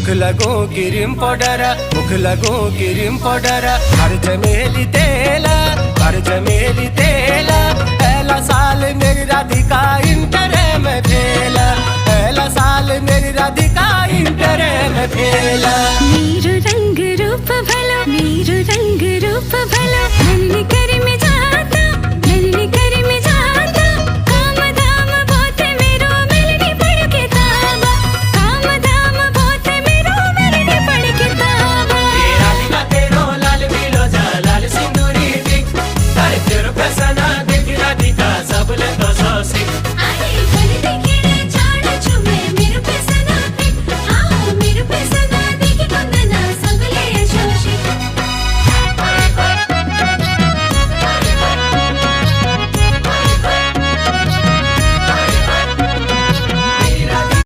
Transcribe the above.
मुख लगो cream powder, मुख लगो क्रीम पाउडर, हर चमेली तेल, हर चमेली तेल। पहला साल मेरी राधिका इंटर में फेल,